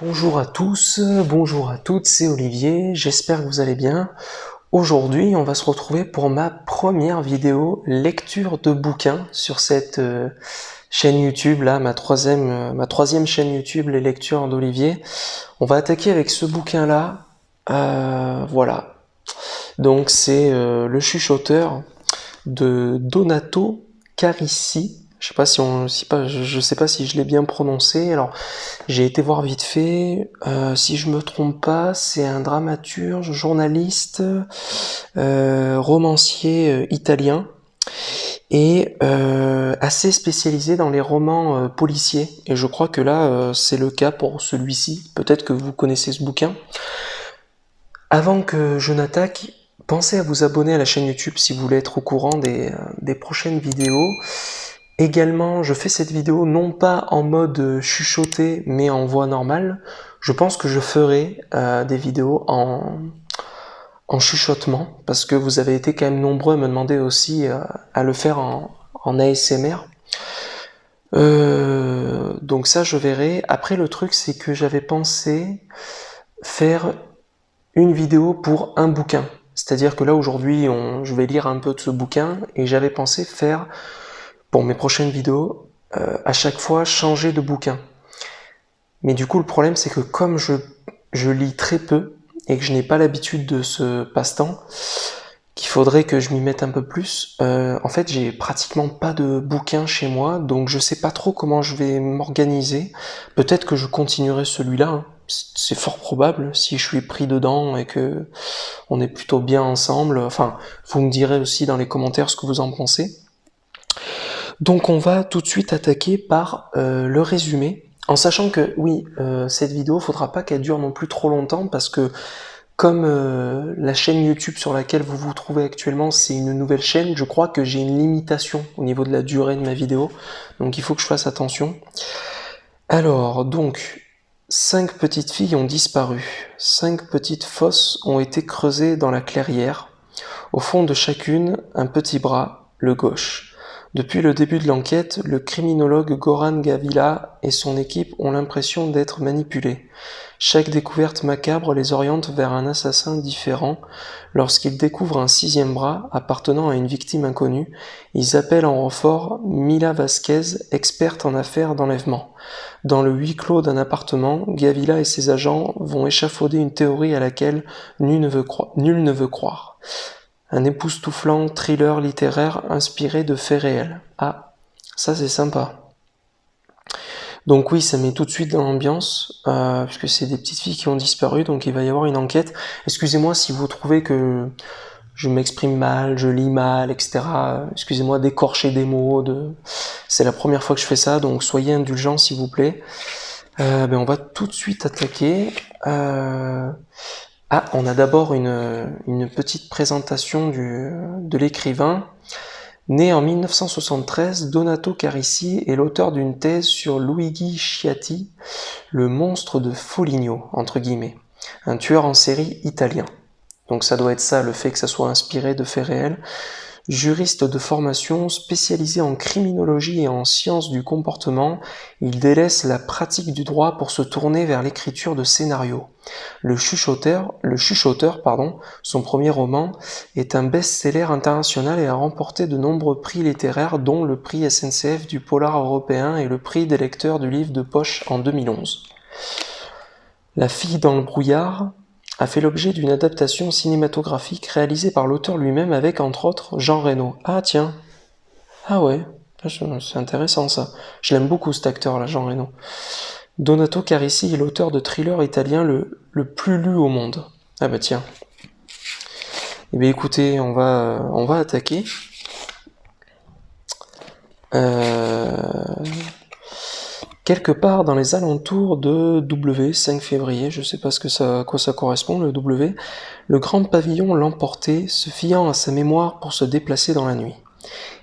Bonjour à tous, bonjour à toutes, c'est Olivier, j'espère que vous allez bien. Aujourd'hui, on va se retrouver pour ma première vidéo lecture de bouquins sur cette chaîne YouTube, là, ma troisième chaîne YouTube, les lectures d'Olivier. On va attaquer avec ce bouquin-là, voilà. Donc c'est Le Chuchoteur de Donato Carissi. Je sais pas je sais pas si je l'ai bien prononcé. Alors, j'ai été voir vite fait. Si je me trompe pas, c'est un dramaturge, journaliste, romancier italien et assez spécialisé dans les romans policiers. Et je crois que là, c'est le cas pour celui-ci. Peut-être que vous connaissez ce bouquin. Avant que je n'attaque, pensez à vous abonner à la chaîne YouTube si vous voulez être au courant des prochaines vidéos. Également, je fais cette vidéo non pas en mode chuchoté, mais en voix normale. Je pense que je ferai des vidéos en chuchotement, parce que vous avez été quand même nombreux à me demander aussi à le faire en ASMR. Donc ça, je verrai. Après, le truc, c'est que j'avais pensé faire une vidéo pour un bouquin. C'est-à-dire que là, aujourd'hui, je vais lire un peu de ce bouquin, et j'avais pensé faire pour mes prochaines vidéos, à chaque fois changer de bouquin. Mais du coup, le problème, c'est que comme je lis très peu et que je n'ai pas l'habitude de ce passe-temps, qu'il faudrait que je m'y mette un peu plus, en fait, j'ai pratiquement pas de bouquin chez moi, donc je sais pas trop comment je vais m'organiser. Peut-être que je continuerai celui-là, hein. C'est fort probable si je suis pris dedans et que on est plutôt bien ensemble. Enfin, vous me direz aussi dans les commentaires ce que vous en pensez. Donc on va tout de suite attaquer par le résumé, en sachant que oui, cette vidéo, faudra pas qu'elle dure non plus trop longtemps, parce que comme la chaîne YouTube sur laquelle vous vous trouvez actuellement, c'est une nouvelle chaîne, je crois que j'ai une limitation au niveau de la durée de ma vidéo, donc il faut que je fasse attention. Alors, donc, 5 petites filles ont disparu, 5 petites fosses ont été creusées dans la clairière, au fond de chacune, un petit bras, le gauche. Depuis le début de l'enquête, le criminologue Goran Gavila et son équipe ont l'impression d'être manipulés. Chaque découverte macabre les oriente vers un assassin différent. Lorsqu'ils découvrent un 6e bras appartenant à une victime inconnue, ils appellent en renfort Mila Vasquez, experte en affaires d'enlèvement. Dans le huis clos d'un appartement, Gavila et ses agents vont échafauder une théorie à laquelle nul ne veut croire. Un époustouflant thriller littéraire inspiré de faits réels. Ah, ça c'est sympa. Donc oui, ça met tout de suite dans l'ambiance, puisque c'est des petites filles qui ont disparu, donc il va y avoir une enquête. Excusez-moi si vous trouvez que je m'exprime mal, je lis mal, etc. Excusez-moi d'écorcher des mots. C'est la première fois que je fais ça, donc soyez indulgents s'il vous plaît. On va tout de suite attaquer. On a d'abord une petite présentation de l'écrivain. Né en 1973, Donato Carissi est l'auteur d'une thèse sur Luigi Sciatti, le monstre de Foligno, entre guillemets, un tueur en série italien. Donc ça doit être ça, le fait que ça soit inspiré de faits réels. Juriste de formation, spécialisé en criminologie et en sciences du comportement, il délaisse la pratique du droit pour se tourner vers l'écriture de scénarios. Le Chuchoteur, son premier roman, est un best-seller international et a remporté de nombreux prix littéraires, dont le prix SNCF du Polar européen et le prix des lecteurs du livre de poche en 2011. La fille dans le brouillard a fait l'objet d'une adaptation cinématographique réalisée par l'auteur lui-même avec, entre autres, Jean Reno. Ah tiens, ah ouais, c'est intéressant ça. Je l'aime beaucoup cet acteur-là, Jean Reno. Donato Carissi est l'auteur de thriller italien le plus lu au monde. Ah bah tiens. Eh bien écoutez, on va attaquer. Quelque part dans les alentours de W, 5 février, je sais pas à quoi ça correspond, le W, le grand pavillon l'emportait, se fiant à sa mémoire pour se déplacer dans la nuit.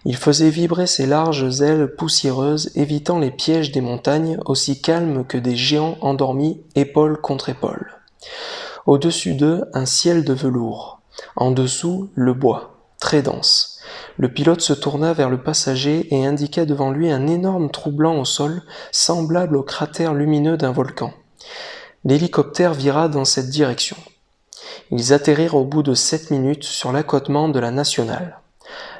Il faisait vibrer ses larges ailes poussiéreuses, évitant les pièges des montagnes, aussi calmes que des géants endormis, épaule contre épaule. Au-dessus d'eux, un ciel de velours. En dessous, le bois, très dense. Le pilote se tourna vers le passager et indiqua devant lui un énorme trou blanc au sol, semblable au cratère lumineux d'un volcan. L'hélicoptère vira dans cette direction. Ils atterrirent au bout de 7 minutes sur l'accotement de la nationale.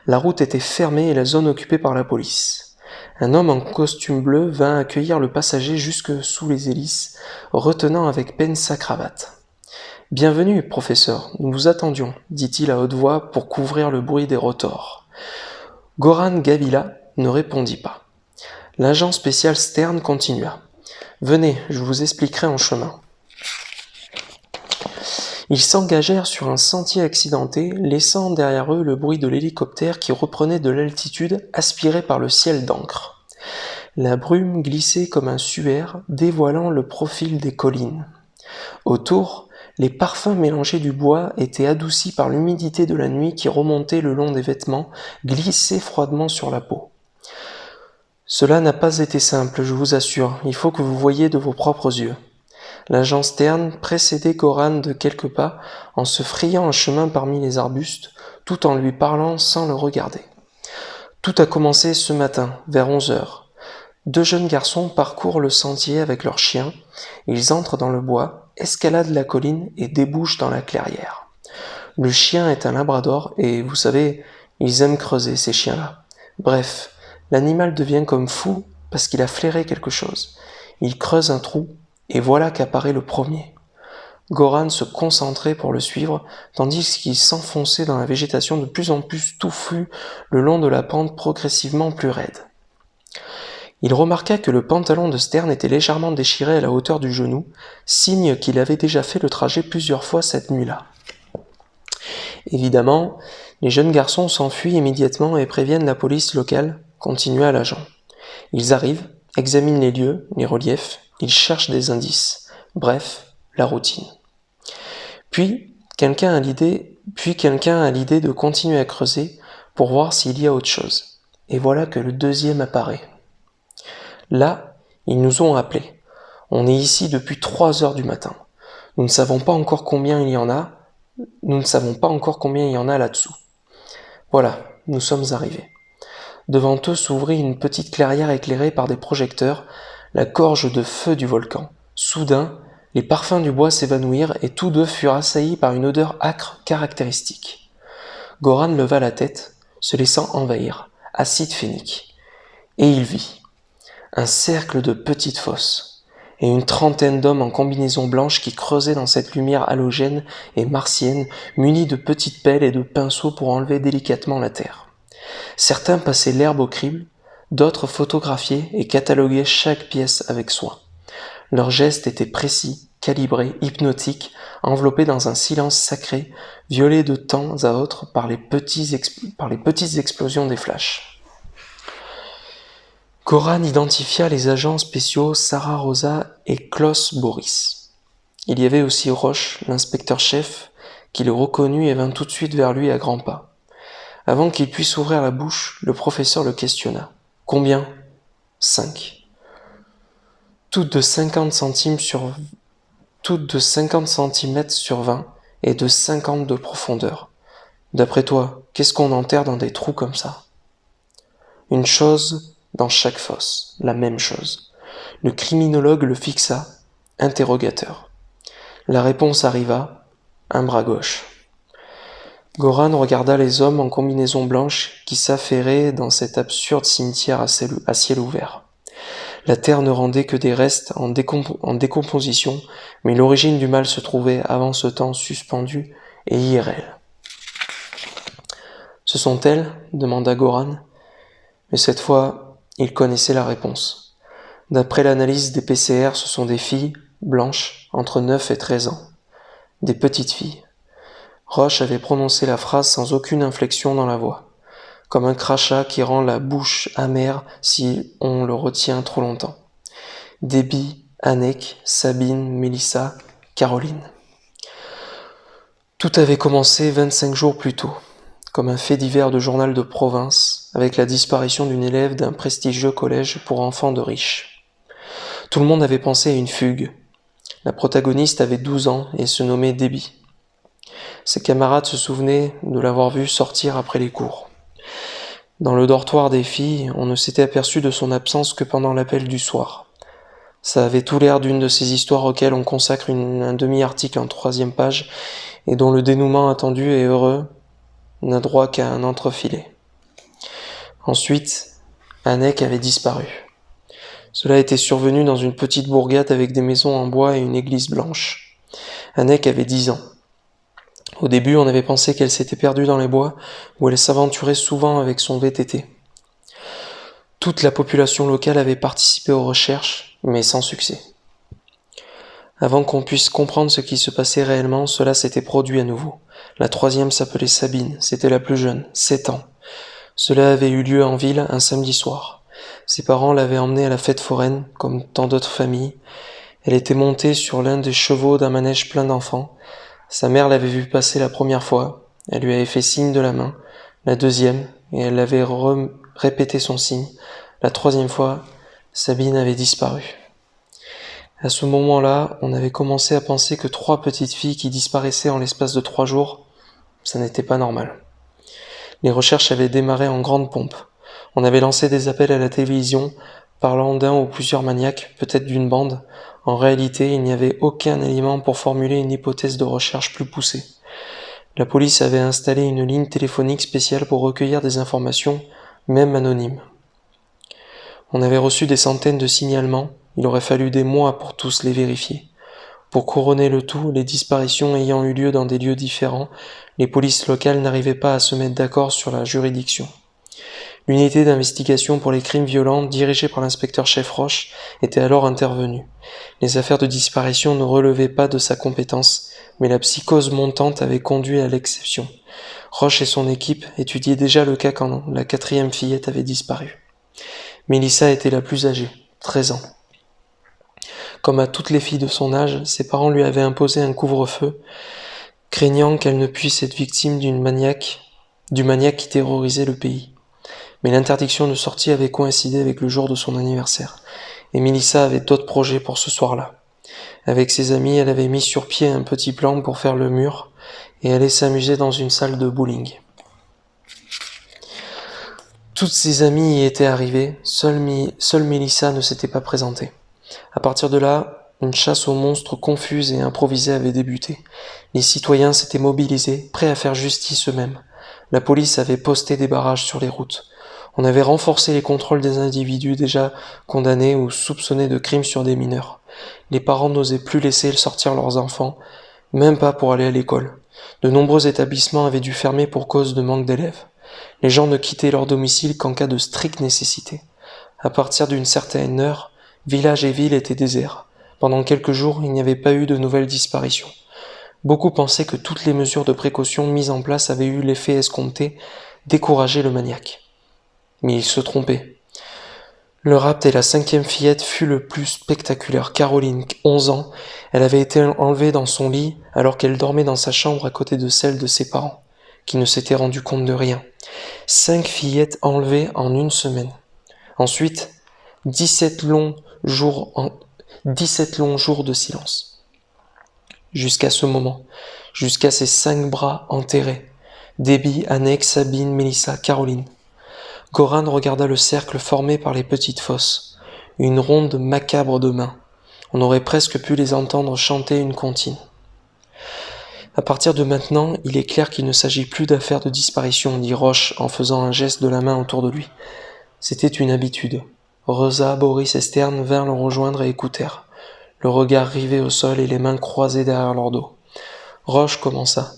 La route était fermée et la zone occupée par la police. Un homme en costume bleu vint accueillir le passager jusque sous les hélices, retenant avec peine sa cravate. « Bienvenue, professeur, nous vous attendions, » dit-il à haute voix pour couvrir le bruit des rotors. Goran Gavila ne répondit pas. L'agent spécial Stern continua. « Venez, je vous expliquerai en chemin. » Ils s'engagèrent sur un sentier accidenté, laissant derrière eux le bruit de l'hélicoptère qui reprenait de l'altitude aspiré par le ciel d'encre. La brume glissait comme un suaire, dévoilant le profil des collines. Autour, les parfums mélangés du bois étaient adoucis par l'humidité de la nuit qui remontait le long des vêtements, glissait froidement sur la peau. Cela n'a pas été simple, je vous assure, il faut que vous voyiez de vos propres yeux. L'agent Stern précédait Goran de quelques pas en se frayant un chemin parmi les arbustes, tout en lui parlant sans le regarder. Tout a commencé ce matin, vers 11 heures. 2 jeunes garçons parcourent le sentier avec leurs chiens, ils entrent dans le bois, escaladent la colline et débouchent dans la clairière. Le chien est un labrador et, vous savez, ils aiment creuser ces chiens-là. Bref, l'animal devient comme fou parce qu'il a flairé quelque chose. Il creuse un trou et voilà qu'apparaît le premier. Goran se concentrait pour le suivre, tandis qu'il s'enfonçait dans la végétation de plus en plus touffue le long de la pente progressivement plus raide. Il remarqua que le pantalon de Stern était légèrement déchiré à la hauteur du genou, signe qu'il avait déjà fait le trajet plusieurs fois cette nuit-là. Évidemment, les jeunes garçons s'enfuient immédiatement et préviennent la police locale, continua l'agent. Ils arrivent, examinent les lieux, les reliefs, ils cherchent des indices. Bref, la routine. Puis, quelqu'un a l'idée de continuer à creuser pour voir s'il y a autre chose. Et voilà que le deuxième apparaît. Là, ils nous ont appelés. On est ici depuis 3 heures du matin. Nous ne savons pas encore combien il y en a. Nous ne savons pas encore combien il y en a là-dessous. Voilà, nous sommes arrivés. Devant eux s'ouvrit une petite clairière éclairée par des projecteurs, la gorge de feu du volcan. Soudain, les parfums du bois s'évanouirent et tous deux furent assaillis par une odeur âcre caractéristique. Goran leva la tête, se laissant envahir, acide phénique. Et il vit un cercle de petites fosses et une trentaine d'hommes en combinaison blanche qui creusaient dans cette lumière halogène et martienne, munis de petites pelles et de pinceaux pour enlever délicatement la terre. Certains passaient l'herbe au crible, d'autres photographiaient et cataloguaient chaque pièce avec soin. Leurs gestes étaient précis, calibrés, hypnotiques, enveloppés dans un silence sacré, violé de temps à autre par les petites explosions des flashs. Goran identifia les agents spéciaux Sarah Rosa et Klaus Boris. Il y avait aussi Roche, l'inspecteur-chef, qui le reconnut et vint tout de suite vers lui à grands pas. Avant qu'il puisse ouvrir la bouche, le professeur le questionna. « Combien ?»« 5. Toutes de 50 centimètres sur 20 et de 50 de profondeur. D'après toi, qu'est-ce qu'on enterre dans des trous comme ça ?» Une chose dans chaque fosse, la même chose. Le criminologue le fixa, interrogateur. La réponse arriva, un bras gauche. Goran regarda les hommes en combinaison blanche qui s'affairaient dans cet absurde cimetière à ciel ouvert. La terre ne rendait que des restes en décomposition, mais l'origine du mal se trouvait avant ce temps suspendu et IRL. « Ce sont elles ?» demanda Goran. Mais cette fois, il connaissait la réponse. D'après l'analyse des PCR, ce sont des filles, blanches, entre 9 et 13 ans. Des petites filles. Roche avait prononcé la phrase sans aucune inflexion dans la voix, comme un crachat qui rend la bouche amère si on le retient trop longtemps. Debbie, Annek, Sabine, Mélissa, Caroline. Tout avait commencé 25 jours plus tôt, comme un fait divers de journal de province, avec la disparition d'une élève d'un prestigieux collège pour enfants de riches. Tout le monde avait pensé à une fugue. La protagoniste avait 12 ans et se nommait Debbie. Ses camarades se souvenaient de l'avoir vue sortir après les cours. Dans le dortoir des filles, on ne s'était aperçu de son absence que pendant l'appel du soir. Ça avait tout l'air d'une de ces histoires auxquelles on consacre un demi-article en 3e page et dont le dénouement attendu et heureux n'a droit qu'à un entrefilet. Ensuite, Anek avait disparu. Cela était survenu dans une petite bourgade avec des maisons en bois et une église blanche. Anek avait 10 ans. Au début, on avait pensé qu'elle s'était perdue dans les bois, où elle s'aventurait souvent avec son VTT. Toute la population locale avait participé aux recherches, mais sans succès. Avant qu'on puisse comprendre ce qui se passait réellement, cela s'était produit à nouveau. La 3e s'appelait Sabine, c'était la plus jeune, 7 ans. Cela avait eu lieu en ville un samedi soir. Ses parents l'avaient emmenée à la fête foraine, comme tant d'autres familles. Elle était montée sur l'un des chevaux d'un manège plein d'enfants. Sa mère l'avait vue passer la première fois. Elle lui avait fait signe de la main. La 2e, et elle avait répété son signe. La 3e fois, Sabine avait disparu. À ce moment-là, on avait commencé à penser que 3 petites filles qui disparaissaient en l'espace de 3 jours, ça n'était pas normal. Les recherches avaient démarré en grande pompe. On avait lancé des appels à la télévision, parlant d'un ou plusieurs maniaques, peut-être d'une bande. En réalité, il n'y avait aucun élément pour formuler une hypothèse de recherche plus poussée. La police avait installé une ligne téléphonique spéciale pour recueillir des informations, même anonymes. On avait reçu des centaines de signalements, il aurait fallu des mois pour tous les vérifier. Pour couronner le tout, les disparitions ayant eu lieu dans des lieux différents, les polices locales n'arrivaient pas à se mettre d'accord sur la juridiction. L'unité d'investigation pour les crimes violents, dirigée par l'inspecteur-chef Roche, était alors intervenue. Les affaires de disparition ne relevaient pas de sa compétence, mais la psychose montante avait conduit à l'exception. Roche et son équipe étudiaient déjà le cas quand la 4e fillette avait disparu. Mélissa était la plus âgée, 13 ans. Comme à toutes les filles de son âge, ses parents lui avaient imposé un couvre-feu, craignant qu'elle ne puisse être victime du maniaque qui terrorisait le pays. Mais l'interdiction de sortie avait coïncidé avec le jour de son anniversaire, et Mélissa avait d'autres projets pour ce soir-là. Avec ses amis, elle avait mis sur pied un petit plan pour faire le mur, et allait s'amuser dans une salle de bowling. Toutes ses amies y étaient arrivées, seule Mélissa ne s'était pas présentée. À partir de là, une chasse aux monstres confuse et improvisée avait débuté. Les citoyens s'étaient mobilisés, prêts à faire justice eux-mêmes. La police avait posté des barrages sur les routes. On avait renforcé les contrôles des individus déjà condamnés ou soupçonnés de crimes sur des mineurs. Les parents n'osaient plus laisser sortir leurs enfants, même pas pour aller à l'école. De nombreux établissements avaient dû fermer pour cause de manque d'élèves. Les gens ne quittaient leur domicile qu'en cas de stricte nécessité. À partir d'une certaine heure, village et ville étaient déserts. Pendant quelques jours, il n'y avait pas eu de nouvelles disparitions. Beaucoup pensaient que toutes les mesures de précaution mises en place avaient eu l'effet escompté, décourager le maniaque. Mais ils se trompaient. Le rapt et la 5e fillette fut le plus spectaculaire. Caroline, 11 ans, elle avait été enlevée dans son lit alors qu'elle dormait dans sa chambre à côté de celle de ses parents, qui ne s'étaient rendus compte de rien. 5 fillettes enlevées en une semaine. Ensuite, 17 longs jours de silence. Jusqu'à ce moment, jusqu'à ces 5 bras enterrés. Déby, Anek, Sabine, Mélissa, Caroline. Goran regarda le cercle formé par les petites fosses. Une ronde macabre de mains. On aurait presque pu les entendre chanter une comptine. À partir de maintenant, il est clair qu'il ne s'agit plus d'affaires de disparition, dit Roche en faisant un geste de la main autour de lui. C'était une habitude. Rosa, Boris et Stern vinrent le rejoindre et écoutèrent, le regard rivé au sol et les mains croisées derrière leur dos. Roche commença.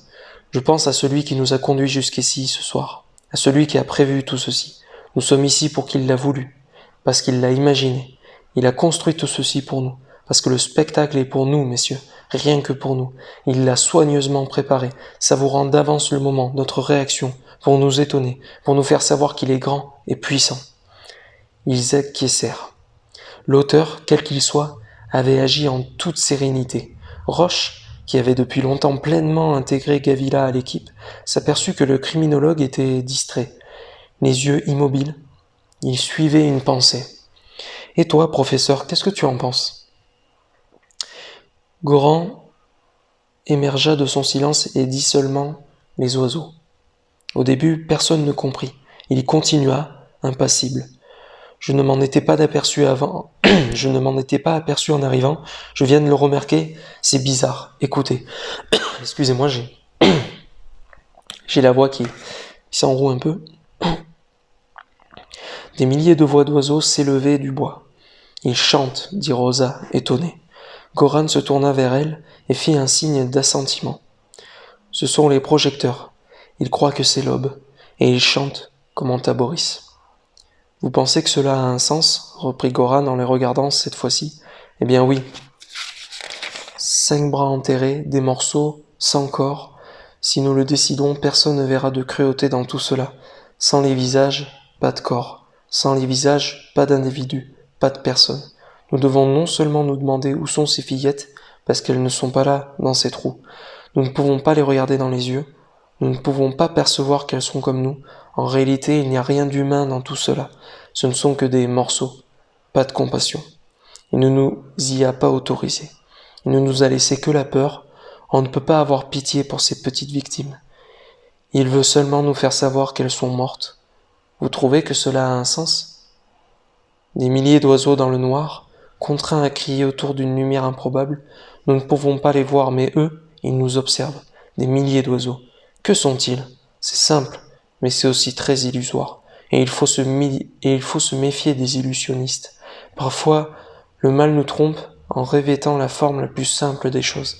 Je pense à celui qui nous a conduits jusqu'ici ce soir, à celui qui a prévu tout ceci. Nous sommes ici pour qu'il l'a voulu, parce qu'il l'a imaginé. Il a construit tout ceci pour nous, parce que le spectacle est pour nous, messieurs, rien que pour nous. Il l'a soigneusement préparé, savourant d'avance le moment, notre réaction, pour nous étonner, pour nous faire savoir qu'il est grand et puissant. Ils acquiescèrent. L'auteur, quel qu'il soit, avait agi en toute sérénité. Roche, qui avait depuis longtemps pleinement intégré Gavila à l'équipe, s'aperçut que le criminologue était distrait. Les yeux immobiles, il suivait une pensée. « Et toi, professeur, qu'est-ce que tu en penses ?» Goran émergea de son silence et dit seulement « les oiseaux ». Au début, personne ne comprit. Il continua, impassible. Je ne m'en étais pas aperçu avant, Je ne m'en étais pas aperçu en arrivant. Je viens de le remarquer. C'est bizarre. Écoutez. Excusez-moi, j'ai la voix qui s'enroue un peu. Des milliers de voix d'oiseaux s'élevaient du bois. Ils chantent, dit Rosa, étonnée. Goran se tourna vers elle et fit un signe d'assentiment. Ce sont les projecteurs. Ils croient que c'est l'aube. Et ils chantent, commenta Boris. Vous pensez que cela a un sens reprit Goran en les regardant cette fois-ci. Eh bien oui. 5 bras enterrés, des morceaux, sans corps. Si nous le décidons, personne ne verra de cruauté dans tout cela. Sans les visages, pas de corps. Sans les visages, pas d'individu, pas de personne. Nous devons non seulement nous demander où sont ces fillettes, parce qu'elles ne sont pas là, dans ces trous. Nous ne pouvons pas les regarder dans les yeux. Nous ne pouvons pas percevoir qu'elles sont comme nous. En réalité, il n'y a rien d'humain dans tout cela. Ce ne sont que des morceaux. Pas de compassion. Il ne nous y a pas autorisés. Il ne nous a laissé que la peur. On ne peut pas avoir pitié pour ces petites victimes. Il veut seulement nous faire savoir qu'elles sont mortes. Vous trouvez que cela a un sens ? Des milliers d'oiseaux dans le noir, contraints à crier autour d'une lumière improbable, nous ne pouvons pas les voir, mais eux, ils nous observent. Des milliers d'oiseaux. Que sont-ils ? C'est simple, mais c'est aussi très illusoire. Et il faut se méfier des illusionnistes. Parfois, le mal nous trompe en revêtant la forme la plus simple des choses.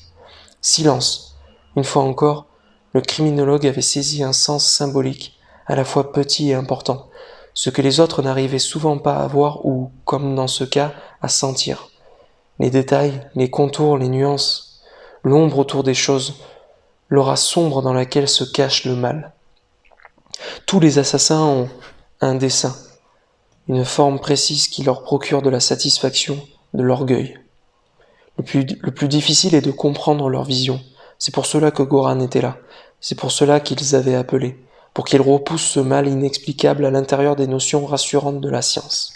Silence. Une fois encore, le criminologue avait saisi un sens symbolique, à la fois petit et important, ce que les autres n'arrivaient souvent pas à voir ou, comme dans ce cas, à sentir. Les détails, les contours, les nuances, l'ombre autour des choses, l'aura sombre dans laquelle se cache le mal. Tous les assassins ont un dessein, une forme précise qui leur procure de la satisfaction, de l'orgueil. Le plus difficile est de comprendre leur vision. C'est pour cela que Goran était là. C'est pour cela qu'ils avaient appelé, pour qu'il repousse ce mal inexplicable à l'intérieur des notions rassurantes de la science.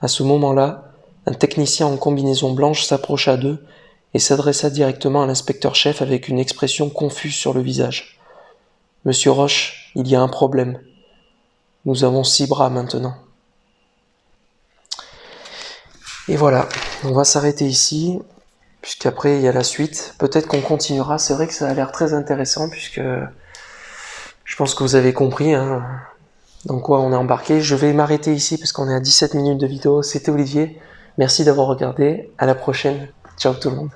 À ce moment-là, un technicien en combinaison blanche s'approcha d'eux et s'adressa directement à l'inspecteur-chef avec une expression confuse sur le visage. « Monsieur Roche, il y a un problème. Nous avons 6 bras maintenant. » Et voilà, on va s'arrêter ici, puisqu'après il y a la suite. Peut-être qu'on continuera, c'est vrai que ça a l'air très intéressant, puisque je pense que vous avez compris dans quoi on est embarqué. Je vais m'arrêter ici, parce qu'on est à 17 minutes de vidéo. C'était Olivier, merci d'avoir regardé, à la prochaine, ciao tout le monde.